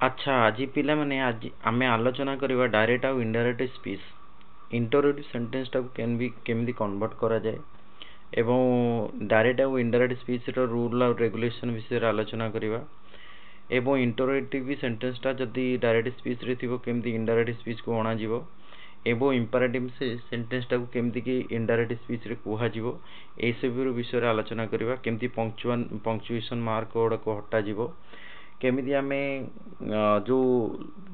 अच्छा आज पिला माने आज आमे आलोचना करबा डायरेक्ट आ इनडायरेक्ट स्पीच इंटरोगेटिव सेंटेंस टाକୁ केमिति कन्वर्ट करा जाए एवं डायरेक्ट आ इनडायरेक्ट स्पीच रो रूल आ रेगुलेशन विषय आलोचना करबा एवं इंटरोगेटिव सेंटेंस टा जदी डायरेक्ट स्पीच रे थिबो केमिति इनडायरेक्ट स्पीच को अणा जीवो एवं इंपरेटिव से सेंटेंस टाକୁ केमिति कि इनडायरेक्ट स्पीच रे कुहा जीवो ए सब विषय आलोचना करबा केमिति पंक्चुएशन मार्क ओडा को हटा जीवो केमिति आमे जो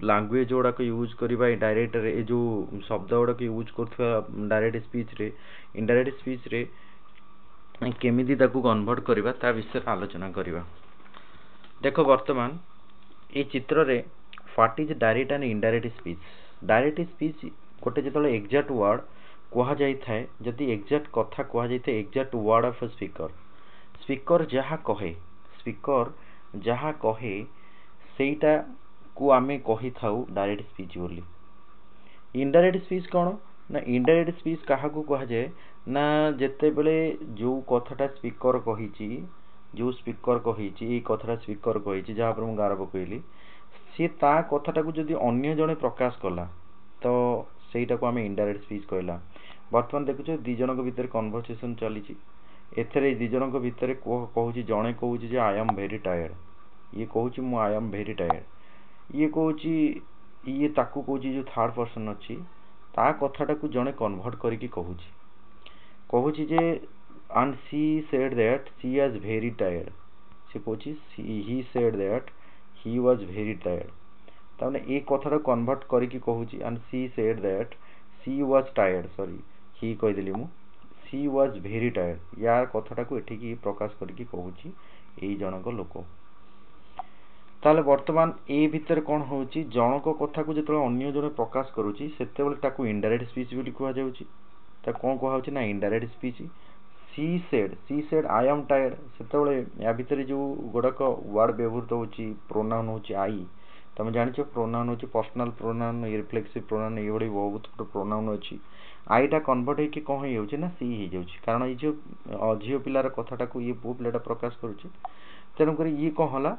लैंग्वेज गुड़ाक यूज करबा डायरेक्ट रे जो शब्द गुड़ाक यूज करथवा डायरेक्ट स्पीच रे इनडायरेक्ट स्पीच रे केमिति ताकू कन्वर्ट करबा ता विषय आलोचना करबा। देखो वर्तमान ए चित्र रे what is direct and indirect speech. Direct speech गोटे जतले एग्जैक्ट वर्ड कहा जाय थाए जदि एग्जैक्ट कथा कहा जाय थाए एग्जैक्ट वर्ड ऑफ स्पीकर जहा कहे सेटा को आमे कही थाउ डायरेक्ट स्पीच बोली। इनडायरेक्ट स्पीच कौन ना इनडायरेक्ट स्पीच कहा को कहा जाए ना जेते बेले जो कथाटा स्पीकर कहिची जो स्पीकर कहिची ए कथाटा स्पीकर कहिची जहा पर मु गार पकइली से ता कथाटा को जदि अन्य जने प्रकाश कला तो सेटा को आमे इनडायरेक्ट स्पीच कहला। वर्तमान देखुछो दी जनक भीतर कन्वर्सेशन चलीची एथरे दी जनक भीतर कहूची जणे कहूची जे आई एम वेरी टायर्ड ये कहूची मु आई एम वेरी टायर्ड ये कहूची ये ताकू कहूची जो थर्ड पर्सन अछि ता कथाटा को जणे कन्वर्ट करिकि कहूची जे and she said that she was very tired से कहूची he said that he was very tired ताने ए कथाटा कन्वर्ट करिकि कहूची and she said that she was tired sorry he कहि देली मु she was very tired यार कथाटा को एठिकी प्रकाश करिकि कहूची एई जनक लोक। ताले वर्तमान ए भितर कोन होउची जनक कथा को जतले अन्य जने प्रकाश करूची सेते बेले ताकू इनडायरेक्ट स्पीच बोली कहवा जाउची ता कोन कहवा होउची ना indirect speech. she said I am tired सेते बेले या भितर जो गोडक वर्ड व्यवहार होउची प्रोनाउन होउची आई तमे जानिछो प्रोनाउन होउची पर्सनल प्रोनाउन रिफ्लेक्सिव प्रोनाउन ए बडी बहुत प्रोनाउन अछि आईटा कन्वर्ट होई कि कोन होई जाउची ना सी ही जाउची कारण ई जो झियो पिलार कथाटा को ये पु पिलाटा प्रकाश करूची तेनु करी ये कोन हला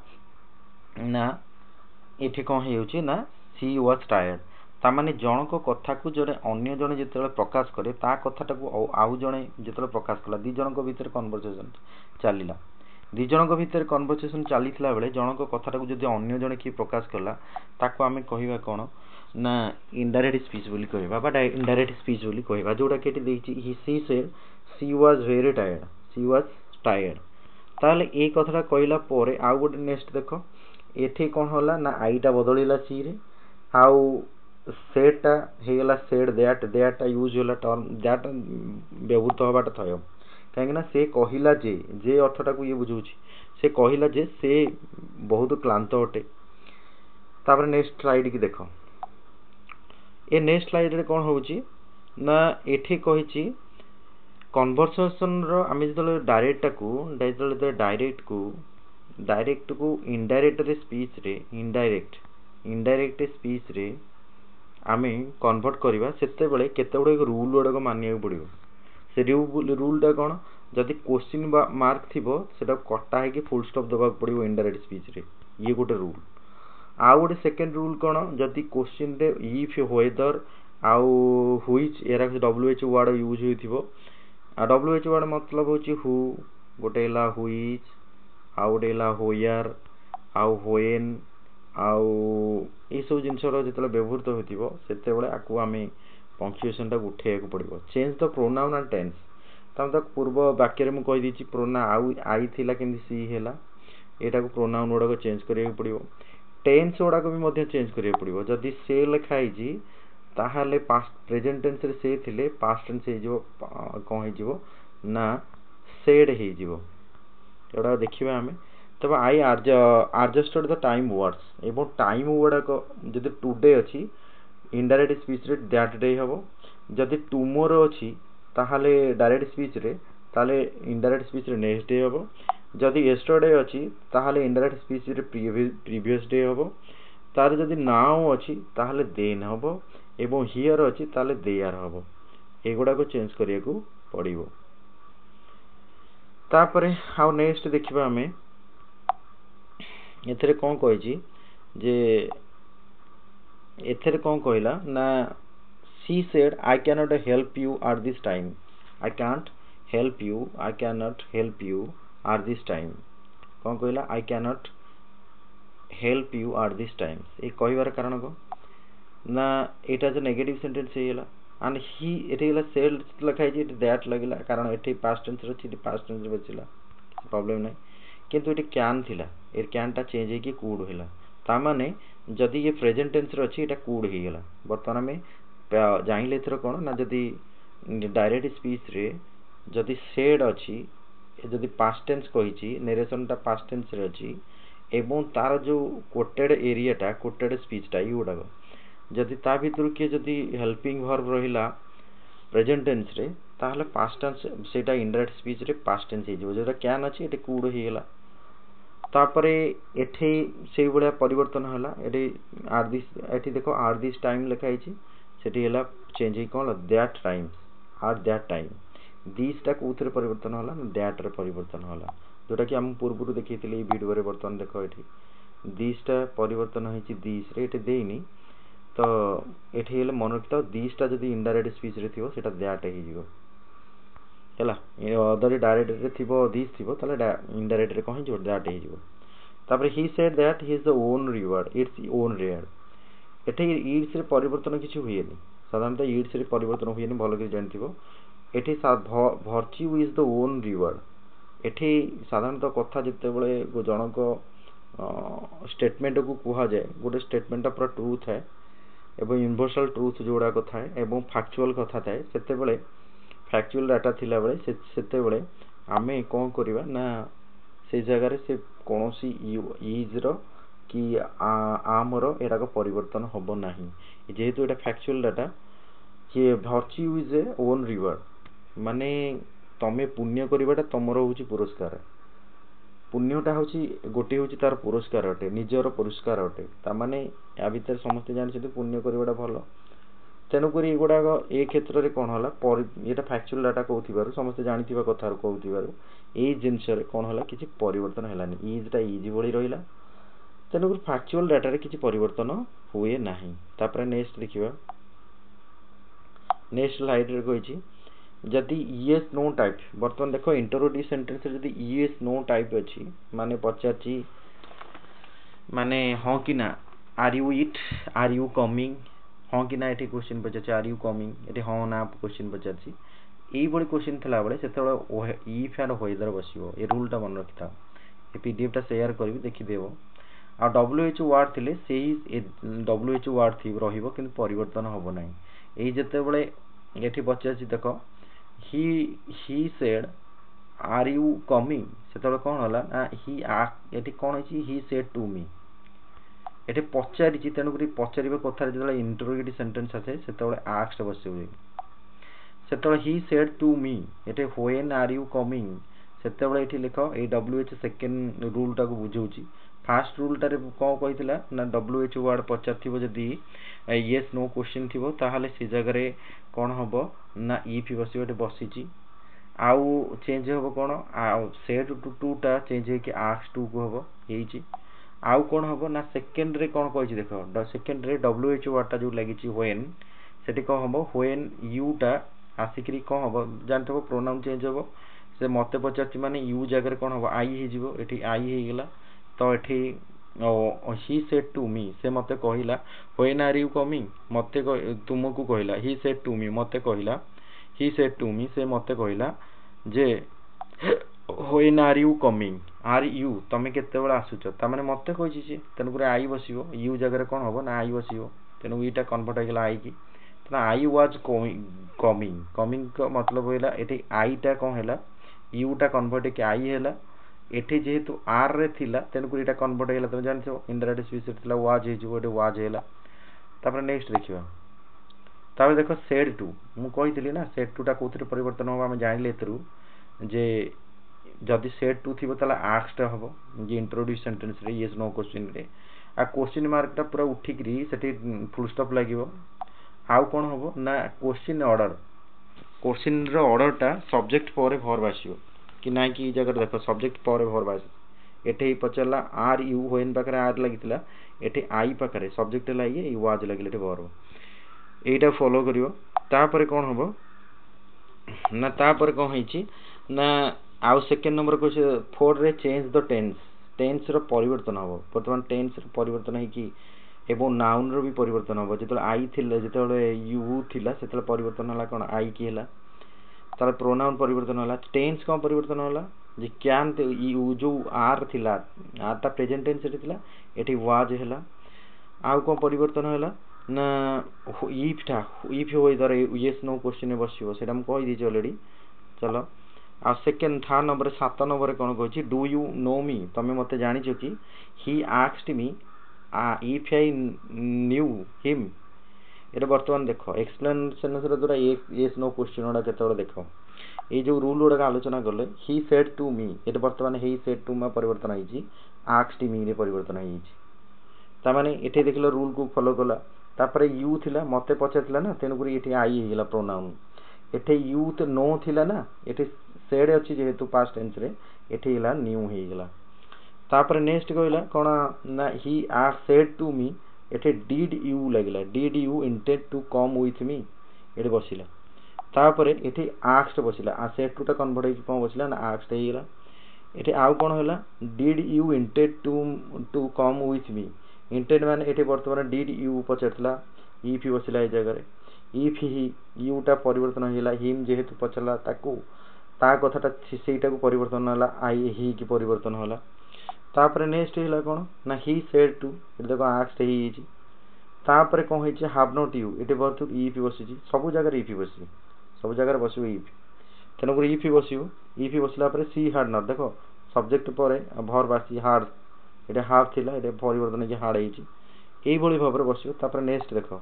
ना एठी कोन हेउची ना सी वाज टायर्ड ता माने जनक कथा को जने अन्य जने जेतेले प्रकाश करे ता कथाटा को आउ जने जेतेले प्रकाश कला दी जनक भीतर कन्वर्सेशन चलीला दी जनक भीतर कन्वर्सेशन चलीतला बेले जनक कथाटा को जदि अन्य जने की प्रकाश कला ताको आमे कहिबा कोन ना इनडायरेक्ट स्पीच बोली कहबा बा इनडायरेक्ट स्पीच बोली कहबा जोडा केटी देछि ही she said she was very tired ताले ए कथाटा कहला परे आउ गोटे नेक्स्ट देखो एठी कोन होला ना आईटा बदलिला सी रे आउ सेटा हेगला सेड दैट यूज होला टर्म दैट व्यवहृत होबाटा थयो काहे ना से कहिला जे अर्थटा को ये बुझौछि से कहिला जे से बहुत क्लांत अटे। तापर नेक्स्ट स्लाइड की देखो ए नेक्स्ट स्लाइड रे कोन होउछि ना एठी कहिछि कन्वर्सेशन रो आमे जतले डायरेक्ट को इनडायरेक्ट रे स्पीच रे इनडायरेक्ट स्पीच रे आमे कन्वर्ट करबा सेते बेले केते बडे रूल गुडा मानिया पड़िबो से रूल टा कोन जदि क्वेश्चन मार्क थिबो सेटा कटा है कि फुल स्टॉप दबा पड़िबो इनडायरेक्ट स्पीच रे ये गोटे रूल। आउ गोटे सेकंड रूल कोन जदि क्वेश्चन रे इफ वेदर आउ व्हिच एरा डब्ल्यूएच वर्ड यूज होइथिबो आ डब्ल्यूएच वर्ड मतलब होची हु गोटे ला व्हिच आउ गोटे ला होयर आउ व्हेन आउ ए सब जिनसर जतले व्यवहृत होतिबो सेते बेले आकु आमे पंक्चुएशन टा उठेया को पड़िबो change the pronoun and tense तम तक पूर्व वाक्य रे मु कहि दिछि प्रोनाउन आई थिला केंदी सी हेला एटा को प्रोनाउन ओडा को चेंज करिया को पड़िबो टेंस ओडा को भी मध्ये चेंज करिया पड़िबो जदी से लिखाई जी ताहाले पास्ट प्रेजेंट टेंस रे से थिले पास्ट टेंस हे जिवो कोन हे जिवो ना सेड हे जिवो एडा देखिबा हमें तब आई adjusted द टाइम वर्ड्स एवं टाइम वर्ड को जदि टुडे अछि इनडायरेक्ट स्पीच रे दैट डे हबो जदि टुमोरो अछि ताहाले डायरेक्ट स्पीच रे ताले इनडायरेक्ट स्पीच रे नेक्स्ट डे हबो जदि यस्टरडे अछि ताहाले इनडायरेक्ट स्पीच रे प्रीवियस डे हबो तार जदि नाउ अछि ताहाले देन हबो एवं हियर अछि ताहाले देयर हबो एगुडा को चेंज करिया को पड़िबो। तापरे आउ नेक्स्ट देखिबा हमें एथरे कोन कहै छी जे एथेर कौन कहला ना she said I cannot help you at this time, I can't help you, I cannot help you at this time। कौन कहला I cannot help you at this time, ये कहबार कारण को ना एटा जो नेगेटिव सेंटेंस हेला एंड ही एटे गेला सेड लिखाई जे दैट लगला कारण एटे पास्ट टेंस रछि पास्ट टेंस बचिला प्रॉब्लम नै किंतु एटे कैन थिला ए कैन टा चेंज हे कि कुड हेला ता माने जदी ये प्रेजेंट टेंस रछि एटा कुड हे गेला वर्तमान में जानिले एथरो कोन ना जदी डायरेक्ट स्पीच रे जदी सेड अछि जदी पास्ट टेंस कहिछि नरेशन टा पास्ट टेंस रे अछि एवं तार जो कोटेड एरिया टा कोटेड स्पीच टा युडा जदि ता भितर किए जदि हेल्पिंग वर्ब रहिला प्रेजेंट टेंस रे ताहले पास्ट टेंस सेटा इनडायरेक्ट स्पीच रे पास्ट टेंस हे जिवो जेटा कैन अछि एटे कुड हे गेला तापरे एठे सेई बळिया परिवर्तन हला एटे आर दिस एठी देखो आर दिस टाइम लिखा हिची सेठी हला चेंज हे कोन that times are that time this टा कोथरे परिवर्तन हला दैट रे परिवर्तन हला जोटा कि हम पूर्वरु देखैतिले वीडियो रे वर्तमान देखो एठी दिस टा परिवर्तन हिची दिस रे एटे देइनी तो एठी हेले मन रखिता दिस टा जदी इनडायरेक्ट स्पीच रे थिबो सेटा दैट हे जिवो हला ए अदर डायरेक्ट रे थिबो दिस थिबो ताले इनडायरेक्ट रे कहि जो दैट हे जिवो तापर he said that he is the own revered its own revered एठी इट्स रे परिवर्तन किछि हुइएनी साधारणतः इट्स रे परिवर्तन हुइएनी भलो कि जानथिबो एठी virtue is the own revered एठी साधारणतः कथा जते बेले जनक स्टेटमेंट को कुहा जाए गोटे स्टेटमेंट पूरा ट्रूथ है एवं यूनिवर्सल ट्रूथ जोड़ा कथा है एवं फैक्चुअल कथा थाए सेते बेले फैक्चुअल डाटा थिला बेले सेते बेले आमे कोन करबा ना से जगह रे से कोनोसी इज रो कि आमरो एटा को परिवर्तन होबो नाही जेहेतु एटा फैक्चुअल डाटा कि virtue is a own revered माने तमे पुण्य करबाटा तमरो होची पुरस्कार पुण्यटा होची गोटे होची तार पुरस्कार अटे निजर पुरस्कार अटे ता माने या भीतर समस्त जानि छै पुण्य करबाटा भलो तेनु करी एगुडा ए क्षेत्र रे कोन होला एटा फैक्चुअल डाटा कहउथिबारु समस्त जानिथिबा कथा रो कहउथिबारु ए जिंस रे कोन होला किछि परिवर्तन हेलानी इज टा इज बोली रहिला तेनु करी फैक्चुअल डाटा रे किछि परिवर्तन होए नाही तापर नेक्स्ट देखिबा नेक्स्ट स्लाइड रे कहिछि जदि यस नो टाइप वर्तमान देखो इंटरोगेटिव सेंटेंस रे जदि यस नो टाइप अछि माने पचाची माने हां कि ना are you it are you coming हां कि ना एठी क्वेश्चन पचाची आर यू कमिंग एठी हां ना क्वेश्चन पचाची एई बडी क्वेश्चन थला बळे सेतबळे इफ एंड वेदर बसिबो ए रूल टा मन रखिता ए पीडीएफ टा शेयर करबी देखि देबो आ डब्ल्यूएच वर्ड थिले सेही डब्ल्यूएच वर्ड थी रहिबो किंतु परिवर्तन होबो नै एई जते बळे एठी पचाची देखो he said are you coming सेतबळे कोन होला ना ही एठी कोन अछि he said to me एठी पचारि छि तेनु करी पचारिबा कथा जतले इंटरोगेटिव सेंटेंस आसे सेतबळे आस्क्ड बसिबो सेतबळे he said to me एठी when are you coming सेतबळे एठी लिखो ए डब्ल्यूएच सेकंड रूल टा को बुझौछि फर्स्ट रूल टारे को कहितला ना डब्ल्यूएच वर्ड पचारथिबो जदी यस नो क्वेश्चन थिबो ताहाले से जगह रे कोन हबो ना इफ बसिबे बसिची आउ चेंज हबो कोन आ सेड टू टा चेंज हे कि आस्क टू को हबो हेची आउ कोन हबो ना सेकंड रे कोन कहिछि देखो सेकंड रे डब्ल्यूएच वर्ड टा जो लागिछि व्हेन सेठी को हबो व्हेन यू टा आसिकरी को हबो जानथबो प्रोनाउन चेंज हबो से मते पचारछि माने यू जगह रे कोन हबो आई हे जिवो एठी आई हे गेला तो एठी he said to me से मते कहिला when are you coming मते तुमको कहिला he said to me मते कहिला he said to me से मते कहिला जे when are you coming are you तमे केते बेला आसुछ त माने मते कहिछि जे तनु करे आई बसिबो you जगह रे कोन हबो ना आई बसिबो तनु इटा कन्वर्ट हो गेला आई की त आई वाज कमिंग का मतलब होइला एठी आई टा कोन हैला you टा कन्वर्ट के आई हैला एठी जेहेतु आर रे थिला तेनु को एटा कन्वर्ट हैला त जानछो इनडायरेक्ट स्पीच थिला वाज हे जो एटा वाज हैला तापर नेक्स्ट देखिबा तापर देखो सेड टू मु कहितली ना सेड टू टा कोथरे परिवर्तन होबा हम जानिले एतरु जे जदि सेड टू थिबो तला आस्क्ड हबो जे इंट्रोड्यूस सेंटेंस रे यस नो क्वेश्चन रे आ क्वेश्चन मार्क टा पूरा उठिकरी सेठी फुल स्टॉप लागिवो आउ कोन हबो ना क्वेश्चन रो ऑर्डर टा सब्जेक्ट पर वर्ब आसीबो कि ना कि जगह देखो सब्जेक्ट पर वर्ब आसी एठे पचारला आर यू व्हेन पाखरे आर लगितला एठे आई पाखरे सब्जेक्ट है ये वाज लगिले एठे वर्ब एटा फॉलो करिवो तापरे कोन हबो ना तापरे कोन होईची ना आउ सेकंड नंबर को 4 रे चेंज द टेंस रो परिवर्तन हबो वर्तमान टेंस रो परिवर्तन है कि एवं नाउन रो भी परिवर्तन हबो जेतले आई थिला जेतले यू थिला सेतले परिवर्तन हला कोन आई की हला तार प्रोनाउन परिवर्तन होला टेंस कोन परिवर्तन होला जे कैन यू जो आर थिला आर ता प्रेजेंट टेंस थिला एठी वाज हला आउ कोन परिवर्तन होला ना इफ हो इधर यस नो क्वेश्चन में बसियो सेटा हम कहि दी ऑलरेडी चलो आ सेकंड थर्ड नंबर 7 नंबर कोन कहछि डू यू नो मी तमे मते जानि छ कि he asked me if I knew him एटा वर्तमान देखो एक्सप्लेनेशन रे द्वारा यस नो क्वेश्चन ओडा केतोड़ देखो ए जो रूल ओडा आलोचना करले ही सेड टू मी एटा वर्तमान ही सेड टू मा परिवर्तन आइछि आस्क्ड मी रे परिवर्तन आइछि ता माने एठे देखलो रूल को फॉलो कला तापरे यू थिला मते पछातला ना तेनु करी एठी आई हिला प्रोनाउन एठे यू तो नो थिला ना एठे सेड अछि जेहेतु पास्ट टेंस रे एठी हिला न्यू हे गेला तापरे नेक्स्ट कहला कोन ना ही आर सेड टू मी एठे डिड यू लागला did you intend to come with me एठे बसिला तापरे एठे आस्क्ड बसिला आ सेड टू ता कन्वर्ट हे कोन बसिला ना आस्क्ड हे गेला एठे आउ कोन होला did you intend to come with me intend माने एठे वर्तमान डिड यू पछरतला इफ बसिला ए जगह रे इफ ही यू ता परिवर्तन होला हिम जेहेतु पछला ताकू ता कथाटा सेटा को परिवर्तन होला आई ही की परिवर्तन होला तापरे नेक्स्ट होला कोन ना ही सेड टू एटा देखो आस्क्ड ही छि तापरे कोन होई छि हैव नॉट यू एटे वर्तु इफ बसि छि सब जगह रे इफ बसि सब जगह रे बसियो इफ तनो को इफ बसियो इफ बसला परे सी हैड नॉट देखो सब्जेक्ट परे वर्ब आसी हार्ड एटा हाफ थिला एटा परिवर्तन के हार्ड छि एई भली भाबरे बसियो तापरे नेक्स्ट देखो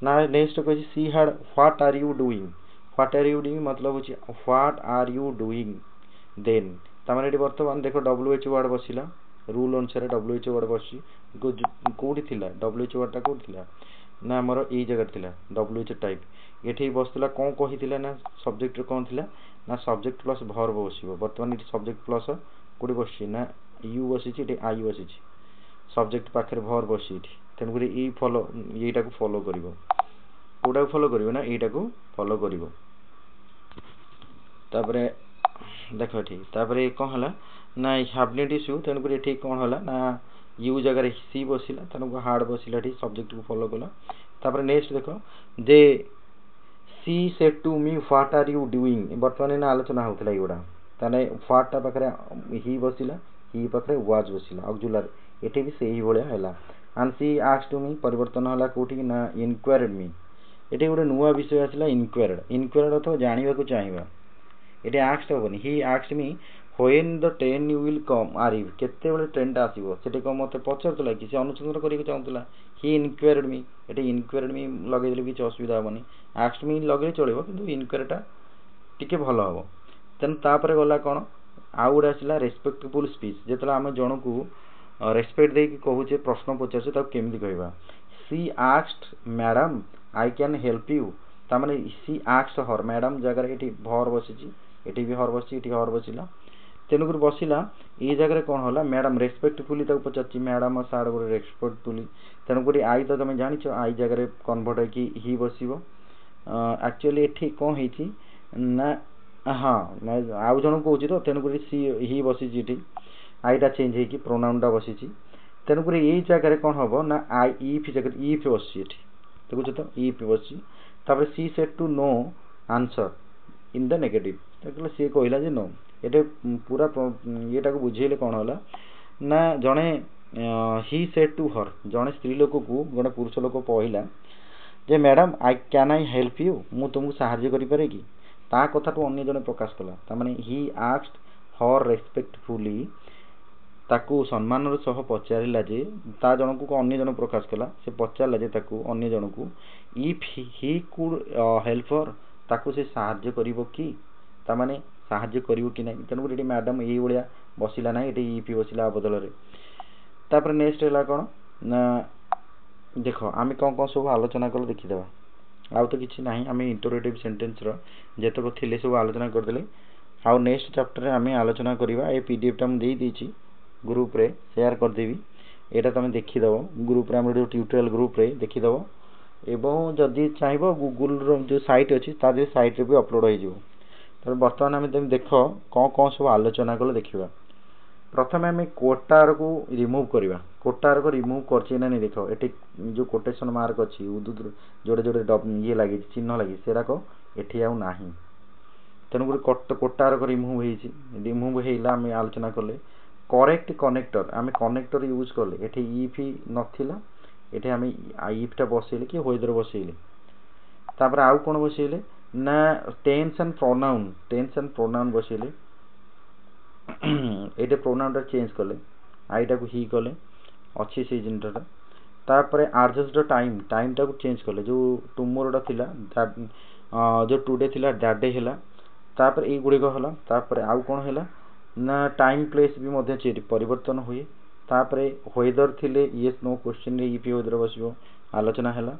ना नेक्स्ट कहै छि she had what are you doing मतलब होछि what are you doing then तामाने एटी वर्तमान देखो डब्ल्यूएच वर्ड बसिला रूल अनुसार डब्ल्यूएच वर्ड बसि कोठी थिला डब्ल्यूएच वर्ड ता कोठी थिला ना हमर ए जगह थिला डब्ल्यूएच टाइप एठी बसला कोन कहि थिला ना सब्जेक्ट कोन थिला ना सब्जेक्ट प्लस वर्ब बसिबो वर्तमान एटी सब्जेक्ट प्लस कोठी बसि ना यू बसि छि एटी आई बसि छि सब्जेक्ट पाखरे वर्ब बसि छि तन गुरी ई फॉलो एटा को फॉलो करिवो कोडा को फॉलो करिवो ना एटा को फॉलो करिवो तापरे देखो ठीक तापरे कोन हला ना हैवनेट इश्यू तन गुरी ठीक कोन हला ना यू जगह रे सी बसिला तन को हार्ड बसिला ठीक सब्जेक्ट को फॉलो कला तापरे नेक्स्ट देखो जे she said to me what are you doing वर्तमान ना आलोचना होतला इगुडा तने व्हाट ता पाखरे ही बसिला ही पाखरे वाज बसिला ऑक्सिलरी एठी भी सेही भलिया हैला and she asked to me परिवर्तन हला कोठी ना इनक्वायर्ड मी एठी गोटे नुवा विषय आसिला इनक्वायर्ड तो जानिबा को चाहिबा एठी आस्क्ड होबनी he asked me when the train you will come arrive केते बेले ट्रेन ता आसीबो सेठी को मते पछरतला कि से अनुसंधान करि के चाहतला ही इनक्वायर्ड मी एठी इनक्वायर्ड मी लगे देले कि असुविधा होबनी आस्क्ड मी लगे चलिबो किंतु इनक्वायर्ड टा टिके भलो होबो तन तापरे गला कोन आउड आसिला रेस्पेक्टफुल स्पीच जेतला हम जण को रेस्पेक्ट दे कि कहूचे प्रश्न पचारसे ता केमिति कहबा she asked madam I can help you ता माने सी आस्क्ड हर मैडम जगह एठी भर बसिची एठी भी हर बसिची एठी हर बसिला तेनु गुर बसिला ए जगह रे कोन होला मैडम रेस्पेक्टफुली ता पचारची मैडम साड गुर रेस्पेक्टफुली तेनु गुर आई तो तमे जानि छ आई जगह रे कन्वर्ट है कि ही बसिबो एक्चुअली एठी कोन हेची ना हां मैं आउ जण कहूची तो तेनु गुर सी ही बसिची एठी आईटा चेंज है कि प्रोनाउन टा बसिची तेनु गुर ए जगह रे कोन हबो ना आई इफ जगह इफ बसिची एठी देखो तो इफ बसिची तापर she said to no answer in the negative देखले सी कहला जे नो एटे पूरा एटा को बुझेले कोन होला ना जणे ही सेड टू हर जणे स्त्री लोक को गणे पुरुष लोक पहिला जे madam I can I help you मु तुमको सहाय्य करि पारे कि ता कथा तो अन्य जने प्रकाश कला ता माने ही आस्क्ड हर रेस्पेक्टफुली ताकू सम्मान रो सह पचारिला जे ता जन को अन्य जन प्रकाश कला से पचारला जे ताकू अन्य जन को if he could help her ताकू से सहाय्य करिवो कि ता माने सहाय्य करिवो कि नै तनु रेडी मैडम एई ओलिया बसिला नै एटी इफ बसिला बदल रे तापर नेक्स्ट हला कोन ना देखो आमे कोन कोन सब आलोचना कर देखि देबा आउ तो किछि नाही आमे इंटरोगेटिव सेंटेंस रो जेतको थिले सब आलोचना कर देले आउ नेक्स्ट चैप्टर रे आमे आलोचना करिवा ए पीडीएफ टा हम देई दिछि ग्रुप रे शेयर कर देबी एटा तुम देखिदेव ग्रुप रे हमर ट्यूटोरियल ग्रुप रे देखिदेव एवं जदि चाहिए गूगल रो जो साइट अच्छी तादे साइट रे भी अपलोड हो जिवो। तो बर्तमान आम तुम देख कौन कौन सब आलोचना कले देखा। प्रथम आम कोटार को रिमूव करवा। कोटार को रिमूव कर नहीं देख ये जो कोटेशन मार्क अच्छी उदूद जोड़े जोड़े ये लगी चिन्ह लगी सेराक एठी आउ नाही। तेणुक कोटार को रिमूव रिमूव होगा आम आलोचना कले। करेक्ट कनेक्टर आम कनेक्टर यूज कले ये इफी नाला ये आम इफटा बसैले कि होइदर बसैले तापर आउ कौन बसैले ना टेन्स एंड प्रोनाउन बसैले ये प्रोनाउन चेंज कले आईटा को ही कले अच्छी से जिनटा तापर एडजस्ट टाइम टाइमटा को चेंज कले जो टुमोरोटा थिला जो टुडे थिला दैट डे हैला तापर ए गुडी को हला तापर आउ कोन हैला ना टाइम प्लेस भी मध्य परिवर्तन हुए तापर वेदर थिले यस नो क्वेश्चन रे ईपी वेदर बसिबो आलोचना हैला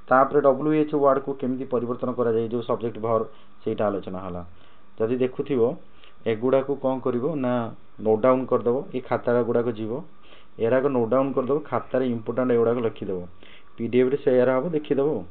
तापर डब्ल्यूएच वर्ड को केमिति परिवर्तन करा जाय जो सब्जेक्ट वर्ब सेटा आलोचना हला। जदि देखुथिबो एगुडा को कौन करिवो ना नोट डाउन कर दबो ए खाता गुडा को जीवो एरा को नोट डाउन कर दबो खाता रे इंपोर्टेंट एगुडा को लिखि दबो पीडीएफ रे शेयर हबो देखि दबो।